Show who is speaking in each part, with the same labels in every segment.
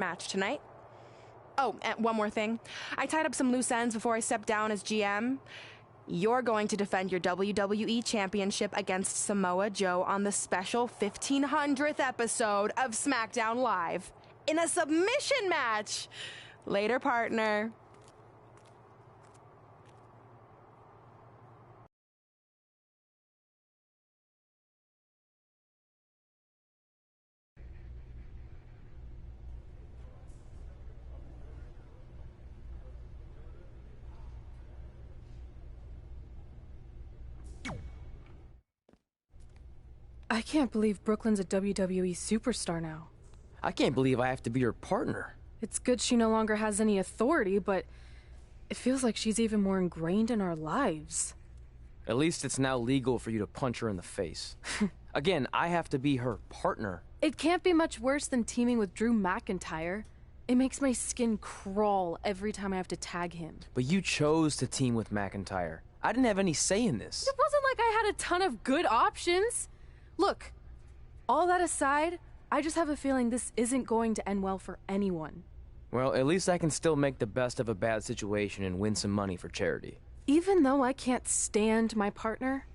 Speaker 1: match tonight. Oh, and one more thing. I tied up some loose ends before I stepped down as GM. You're going to defend your WWE Championship against Samoa Joe on the special 1500th episode of SmackDown Live in a submission match. Later, partner.
Speaker 2: I can't believe Brooklyn's a WWE superstar now.
Speaker 3: I can't believe I have to be her partner.
Speaker 2: It's good she no longer has any authority, but it feels like she's even more ingrained in our lives.
Speaker 3: At least it's now legal for you to punch her in the face. Again, I have to be her partner.
Speaker 2: It can't be much worse than teaming with Drew McIntyre. It makes my skin crawl every time I have to tag him.
Speaker 3: But you chose to team with McIntyre. I didn't have any say in this.
Speaker 2: It wasn't like I had a ton of good options. Look, all that aside, I just have a feeling this isn't going to end well for anyone.
Speaker 3: Well, at least I can still make the best of a bad situation and win some money for charity.
Speaker 2: Even though I can't stand my partner,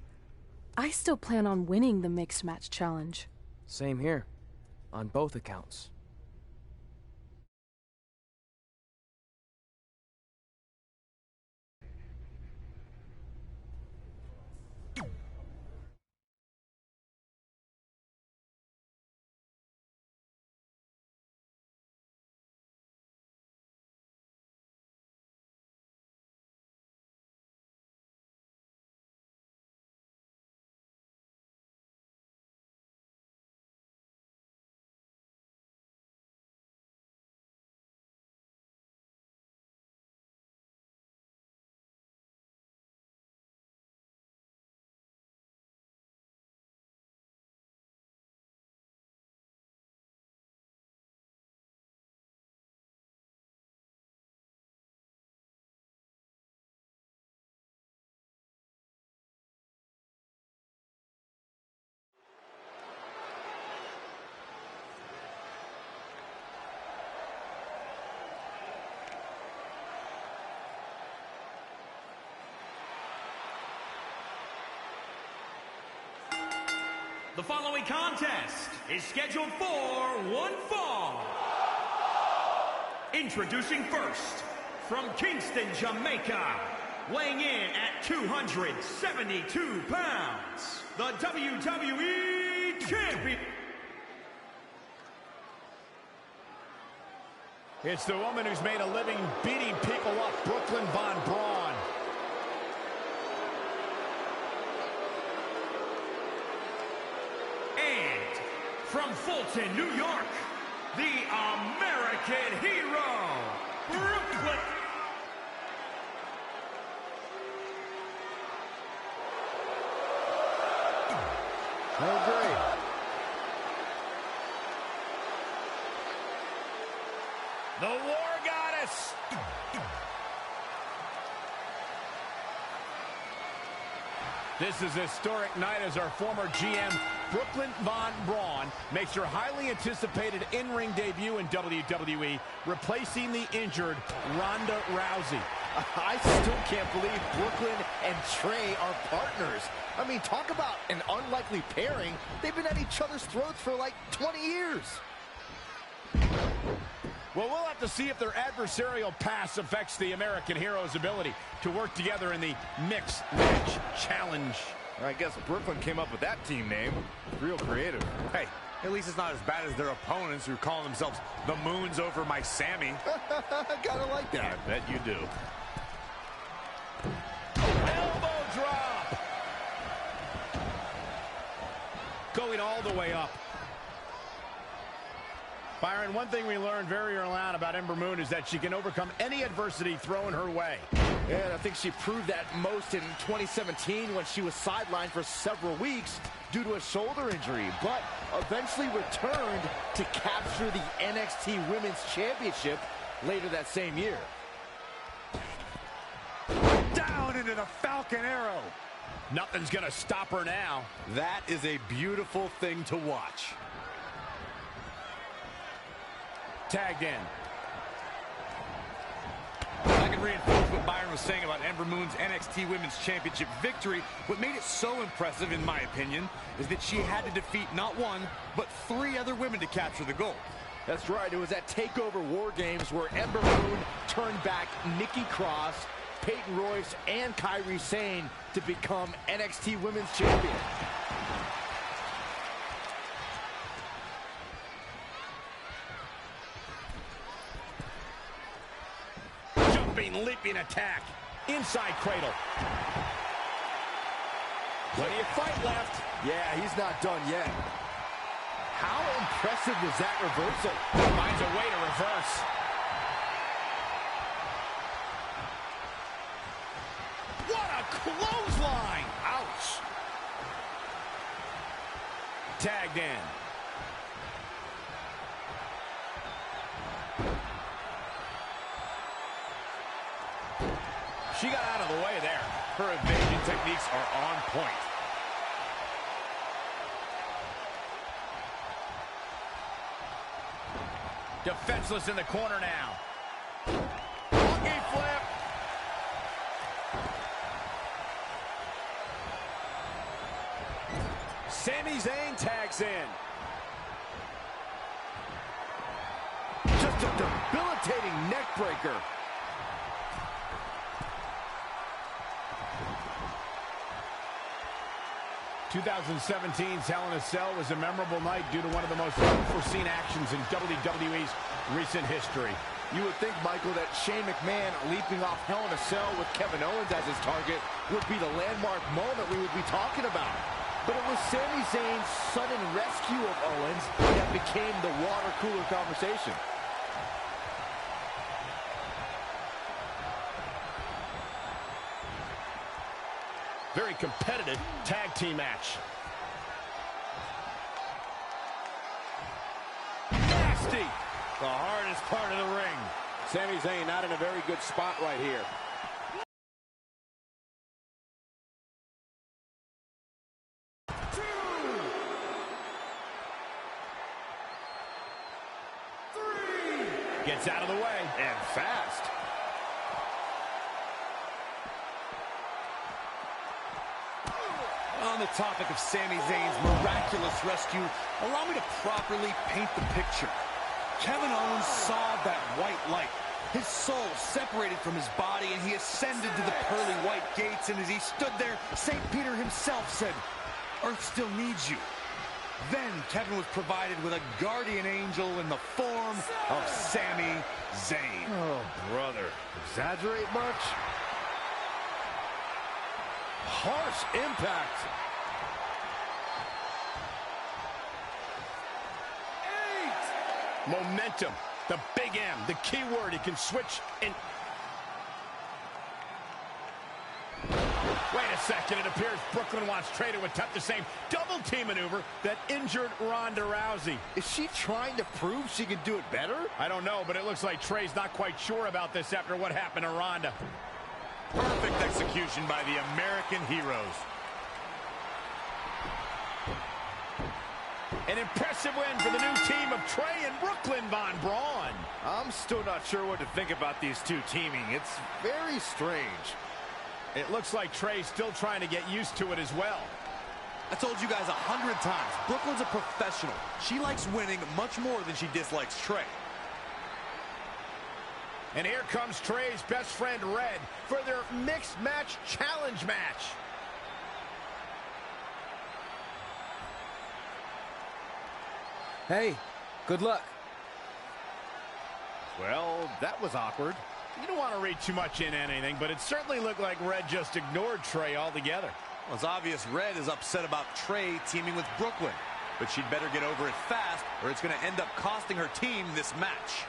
Speaker 2: I still plan on winning the Mixed Match Challenge.
Speaker 3: Same here, on both accounts.
Speaker 4: The following contest is scheduled for one fall. Introducing first, from Kingston, Jamaica, weighing in at 272 pounds, the WWE Champion.
Speaker 5: It's the woman who's made a living beating people up, Brooklyn Von Braun.
Speaker 4: And from Fulton, New York, the American hero, Brooklyn.
Speaker 5: Oh, great. The War Goddess. This is a historic night as our former GM, Brooklyn Von Braun, makes her highly anticipated in-ring debut in WWE, replacing the injured Ronda Rousey.
Speaker 6: I still can't believe Brooklyn and Trey are partners. I mean, talk about an unlikely pairing. They've been at each other's throats for like 20 years.
Speaker 5: Well, we'll have to see if their adversarial past affects the American hero's ability to work together in the Mixed Match Challenge.
Speaker 6: I guess Brooklyn came up with that team name. Real creative.
Speaker 7: Hey, at least it's not as bad as their opponents who call themselves the Moons over my Sammy.
Speaker 6: Gotta like that.
Speaker 7: I bet you do.
Speaker 5: Elbow drop. Going all the way up. Byron, one thing we learned very early on about Ember Moon is that she can overcome any adversity thrown her way.
Speaker 6: Yeah, and I think she proved that most in 2017 when she was sidelined for several weeks due to a shoulder injury, but eventually returned to capture the NXT Women's Championship later that same year.
Speaker 7: Down into the Falcon Arrow.
Speaker 5: Nothing's gonna stop her now.
Speaker 7: That is a beautiful thing to watch.
Speaker 5: tagged in.
Speaker 7: I can reinforce what Byron was saying about Ember Moon's NXT Women's Championship victory. What made it so impressive, in my opinion, is that she had to defeat not one, but 3 other women to capture the gold.
Speaker 6: That's right. It was at TakeOver War Games where Ember Moon turned back Nikki Cross, Peyton Royce, and Kairi Sane to become NXT Women's Champion.
Speaker 5: Leaping attack. Inside cradle. Plenty of fight left.
Speaker 6: Yeah, he's not done yet. How impressive was that reversal?
Speaker 5: Finds a way to reverse. What a clothesline! Ouch! Tagged in. She got out of the way there. Her evasion techniques are on point. Defenseless in the corner now. Monkey flip. Sami Zayn tags in.
Speaker 6: Just a debilitating neck breaker.
Speaker 5: (2017) Hell in a Cell was a memorable night due to one of the most unforeseen actions in WWE's recent history.
Speaker 6: You would think, Michael, that Shane McMahon leaping off Hell in a Cell with Kevin Owens as his target would be the landmark moment we would be talking about. But it was Sami Zayn's sudden rescue of Owens that became the water cooler conversation.
Speaker 5: Very competitive tag team match. Nasty! The hardest part of the ring.
Speaker 6: Sami Zayn not in a very good spot right here.
Speaker 5: Gets out of the way. And fast.
Speaker 7: On the topic of Sami Zayn's miraculous rescue, allow me to properly paint the picture. Kevin Owens saw that white light. His soul separated from his body, and he ascended to the pearly white gates, and as he stood there, St. Peter himself said, "Earth still needs you." Then Kevin was provided with a guardian angel in the form of Sami Zayn.
Speaker 6: Oh, brother. Exaggerate much? Harsh impact.
Speaker 5: 8. Momentum. The big M. The key word. He can switch and... Wait a second. It appears Brooklyn wants Trey to attempt the same double team maneuver that injured Ronda Rousey.
Speaker 6: Is she trying to prove she can do it better?
Speaker 5: I don't know, but it looks like Trey's not quite sure about this after what happened to Ronda.
Speaker 7: Perfect execution by the American heroes.
Speaker 5: An impressive win for the new team of Trey and Brooklyn Von Braun.
Speaker 6: I'm still not sure what to think about these two teaming. It's very strange.
Speaker 5: It looks like Trey's still trying to get used to it as well.
Speaker 7: I told you guys 100 times, Brooklyn's a professional. She likes winning much more than she dislikes Trey.
Speaker 5: And here comes Trey's best friend, Red, for their mixed match challenge match.
Speaker 3: Hey, good luck.
Speaker 6: Well, that was awkward.
Speaker 5: You don't want to read too much into anything, but it certainly looked like Red just ignored Trey altogether.
Speaker 7: Well, it's obvious Red is upset about Trey teaming with Brooklyn, but she'd better get over it fast or it's going to end up costing her team this match.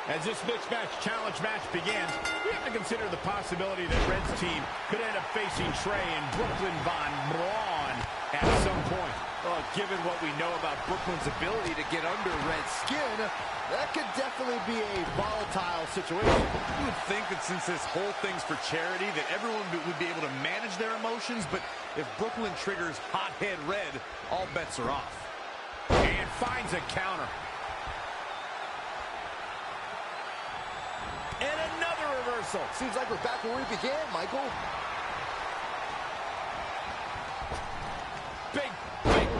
Speaker 5: As this mixed match challenge match begins, we have to consider the possibility that Red's team could end up facing Trey and Brooklyn Von Braun at some point.
Speaker 6: Well, given what we know about Brooklyn's ability to get under Red's skin, that could definitely be a volatile situation.
Speaker 7: You would think that since this whole thing's for charity, that everyone would be able to manage their emotions, but if Brooklyn triggers hothead Red, all bets are off.
Speaker 5: And finds a counter. And another reversal.
Speaker 6: Seems like we're back where we began, Michael.
Speaker 5: Big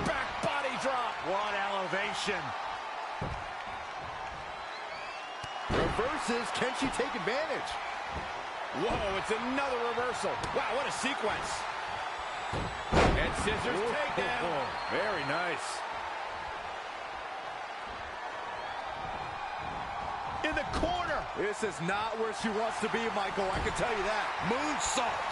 Speaker 5: back body drop.
Speaker 7: What elevation.
Speaker 6: Reverses. Can she take advantage?
Speaker 5: Whoa, it's another reversal. Wow, what a sequence. And scissors takedown.
Speaker 6: Very nice.
Speaker 5: In the corner.
Speaker 6: This is not where she wants to be, Michael. I can tell you that.
Speaker 7: Moonsault.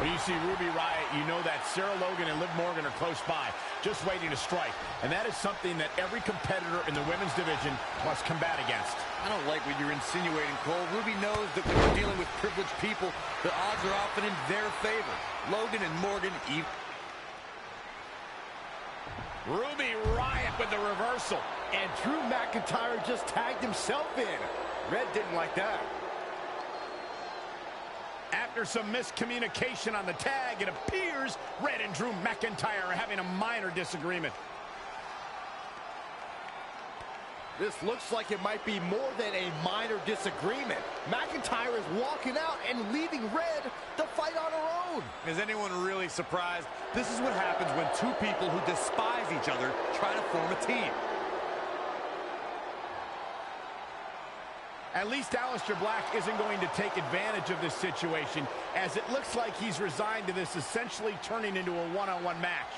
Speaker 5: When you see Ruby Riott, you know that Sarah Logan and Liv Morgan are close by, just waiting to strike. And that is something that every competitor in the women's division must combat against.
Speaker 7: I don't like what you're insinuating, Cole. Ruby knows that when you're dealing with privileged people, the odds are often in their favor. Logan and Morgan even...
Speaker 5: Ruby Riott with the reversal.
Speaker 6: And Drew McIntyre just tagged himself in. Red didn't like that.
Speaker 5: After some miscommunication on the tag, it appears Red and Drew McIntyre are having a minor disagreement.
Speaker 6: This looks like it might be more than a minor disagreement. McIntyre is walking out and leaving Red to fight on her own.
Speaker 7: Is anyone really surprised? This is what happens when two people who despise each other try to form a team.
Speaker 5: At least Aleister Black isn't going to take advantage of this situation, as it looks like he's resigned to this essentially turning into a one-on-one match.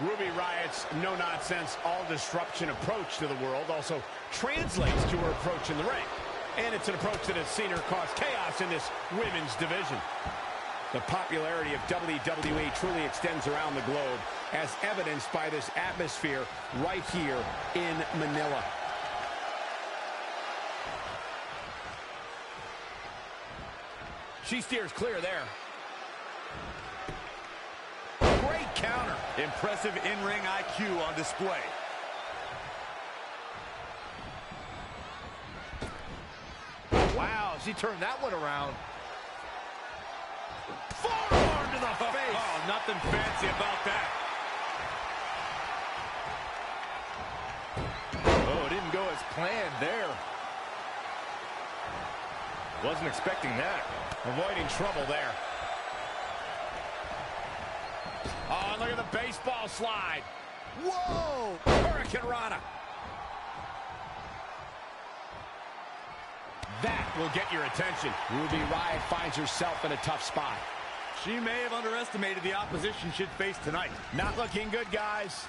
Speaker 5: Ruby Riott's no-nonsense, all-disruption approach to the world also translates to her approach in the ring. And it's an approach that has seen her cause chaos in this women's division. The popularity of WWE truly extends around the globe, as evidenced by this atmosphere right here in Manila. She steers clear there. Great counter.
Speaker 7: Impressive in-ring IQ on display.
Speaker 6: Wow, she turned that one around.
Speaker 5: Forearm to the face.
Speaker 7: Oh, nothing fancy about that.
Speaker 6: Oh, it didn't go as planned there. Wasn't expecting that.
Speaker 5: Avoiding trouble there. Oh, look at the baseball slide.
Speaker 6: Whoa!
Speaker 5: Hurricane Rana. That will get your attention. Ruby Riott finds herself in a tough spot.
Speaker 7: She may have underestimated the opposition she'd face tonight.
Speaker 5: Not looking good, guys.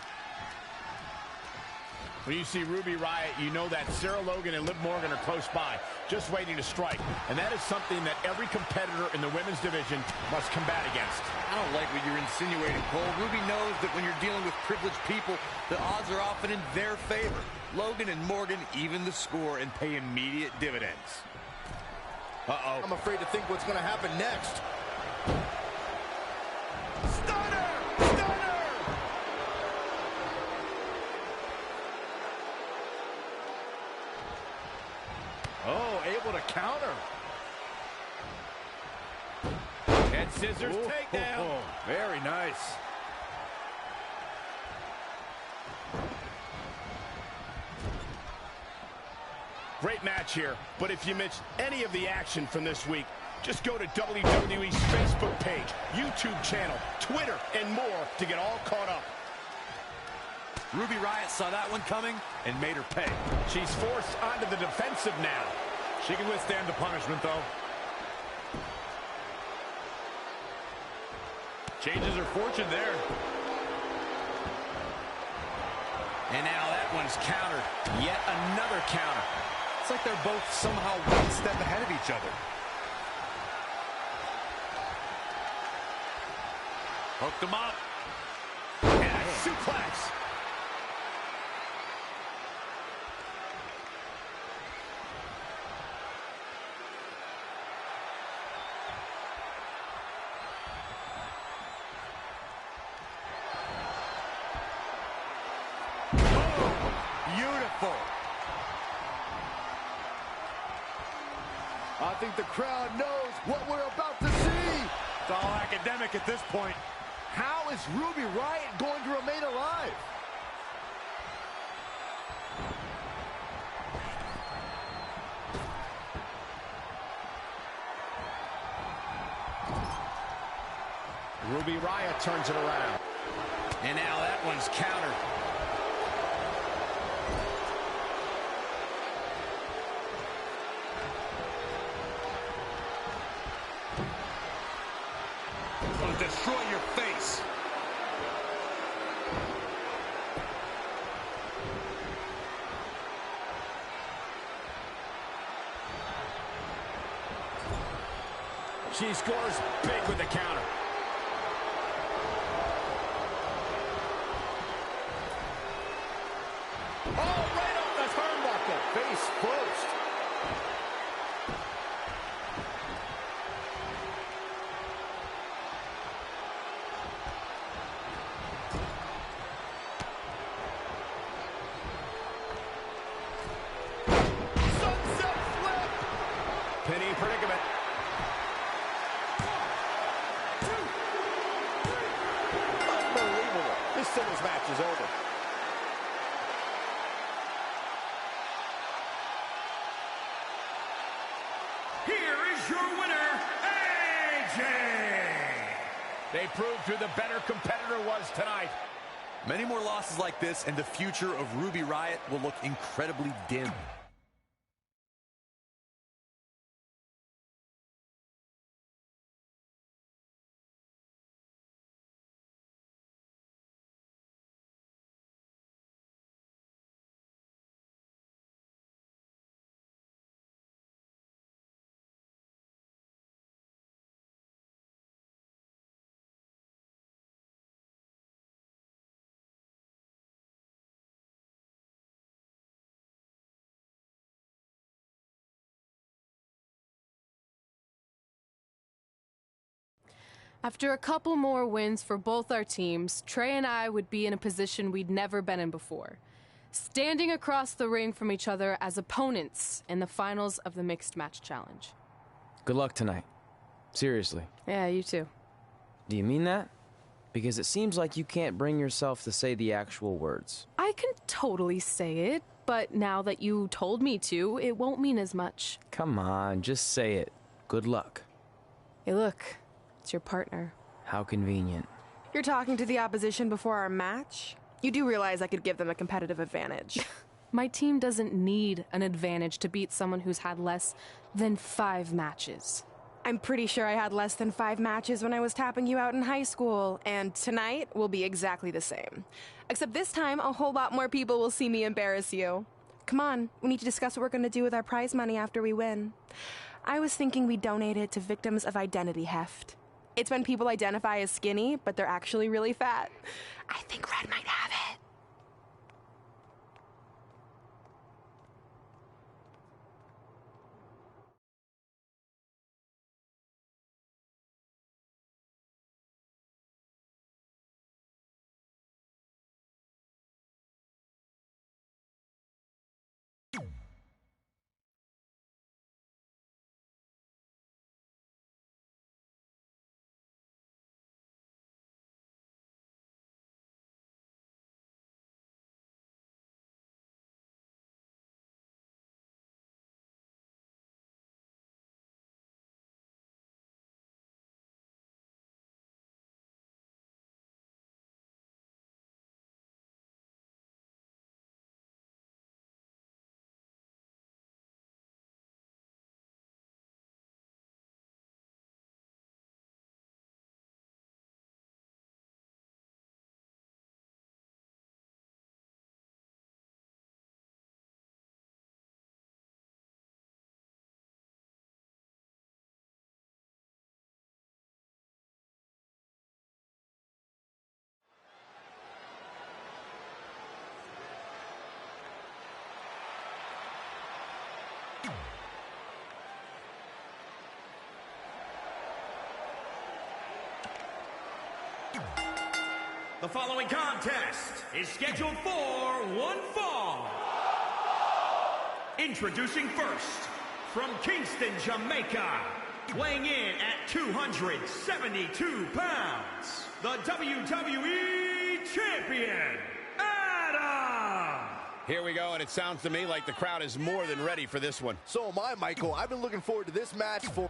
Speaker 5: When you see Ruby Riott, you know that Sarah Logan and Liv Morgan are close by, just waiting to strike. And that is something that every competitor in the women's division must combat against.
Speaker 7: I don't like what you're insinuating, Cole. Ruby knows that when you're dealing with privileged people, the odds are often in their favor. Logan and Morgan even the score and pay immediate dividends. Uh-oh.
Speaker 6: I'm afraid to think what's going to happen next.
Speaker 5: Stunner! Stunner!
Speaker 6: Oh, able to counter.
Speaker 5: And scissors takedown.
Speaker 6: Very nice.
Speaker 5: Great match here, but if you missed any of the action from this week, just go to WWE's Facebook page, YouTube channel, Twitter, and more to get all caught up.
Speaker 7: Ruby Riott saw that one coming and made her pay.
Speaker 5: She's forced onto the defensive now.
Speaker 7: She can withstand the punishment, though. Changes her fortune there. And now that one's countered. Yet another counter. It's like they're both somehow one step ahead of each other. Hooked them up. And a suplex. Beautiful.
Speaker 6: I think the crowd knows what we're about to see.
Speaker 7: It's all academic at this point.
Speaker 6: How is Ruby Riott going to remain alive?
Speaker 5: Ruby Riott turns it around.
Speaker 7: And now that one's countered. Gonna destroy your face.
Speaker 5: She scores big with the counter. Oh, right off the turnbuckle. Face first. Sunset flip. Pinning predicament. 1, 2, 3. Unbelievable. This singles match is over.
Speaker 4: Here is your winner, AJ!
Speaker 5: They proved who the better competitor was tonight.
Speaker 7: Many more losses like this, and the future of Ruby Riott will look incredibly dim.
Speaker 2: After a couple more wins for both our teams, Trey and I would be in a position we'd never been in before. Standing across the ring from each other as opponents in the finals of the Mixed Match Challenge.
Speaker 3: Good luck tonight. Seriously.
Speaker 2: Yeah, you too.
Speaker 3: Do you mean that? Because it seems like you can't bring yourself to say the actual words.
Speaker 2: I can totally say it, but now that you told me to, it won't mean as much.
Speaker 3: Come on, just say it. Good luck.
Speaker 2: Hey, look. It's your partner.
Speaker 3: How convenient.
Speaker 1: You're talking to the opposition before our match? You do realize I could give them a competitive advantage.
Speaker 2: My team doesn't need an advantage to beat someone who's had less than 5 matches.
Speaker 1: I'm pretty sure I had less than 5 matches when I was tapping you out in high school, and tonight will be exactly the same. Except this time, a whole lot more people will see me embarrass you. Come on, we need to discuss what we're going to do with our prize money after we win. I was thinking we'd donate it to victims of identity heft. It's when people identify as skinny, but they're actually really fat. I think Red might have it.
Speaker 4: The following contest is scheduled for one fall. Introducing first, from Kingston, Jamaica, weighing in at 272 pounds, the WWE Champion, Adam!
Speaker 5: Here we go, and it sounds to me like the crowd is more than ready for this one.
Speaker 6: So am I, Michael. I've been looking forward to this match for...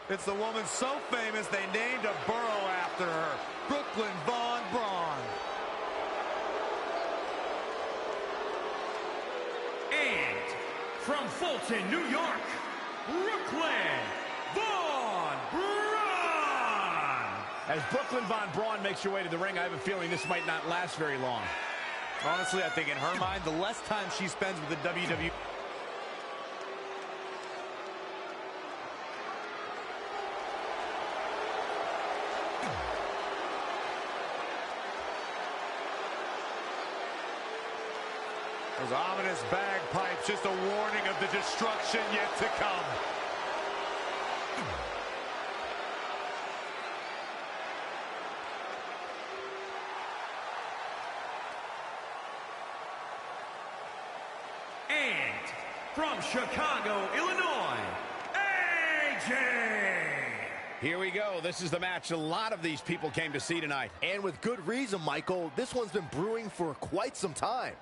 Speaker 7: It's the woman so famous they named a borough after her, Brooklyn Von Braun.
Speaker 4: And from Fulton, New York, Brooklyn Von Braun!
Speaker 5: As Brooklyn Von Braun makes her way to the ring, I have a feeling this might not last very long.
Speaker 7: Honestly, I think in her mind, the less time she spends with the WWE... Those ominous bagpipes, just a warning of the destruction yet to come.
Speaker 4: And from Chicago, Illinois, AJ!
Speaker 5: Here we go. This is the match a lot of these people came to see tonight.
Speaker 6: And with good reason, Michael. This one's been brewing for quite some time.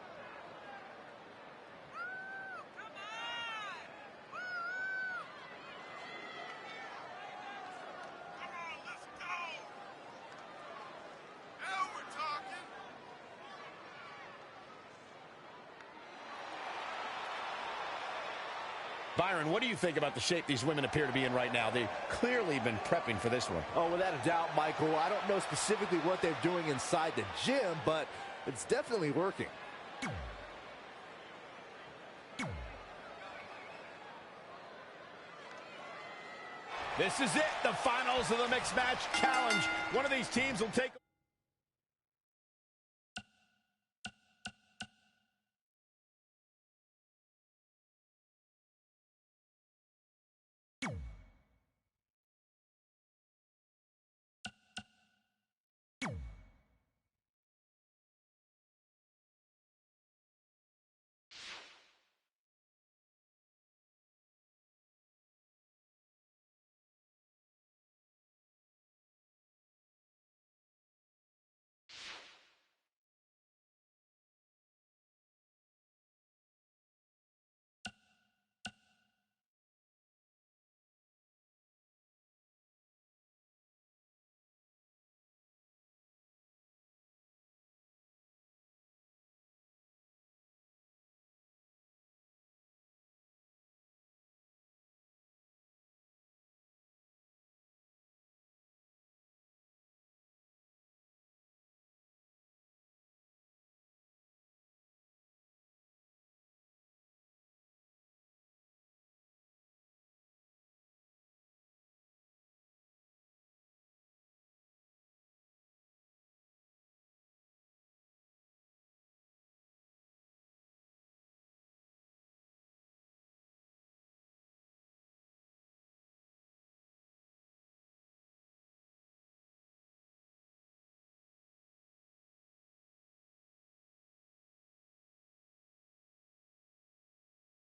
Speaker 5: Byron, what do you think about the shape these women appear to be in right now? They've clearly been prepping for this one.
Speaker 6: Oh, without a doubt, Michael. I don't know specifically what they're doing inside the gym, but it's definitely working.
Speaker 5: This is it, the finals of the Mixed Match Challenge. One of these teams will take...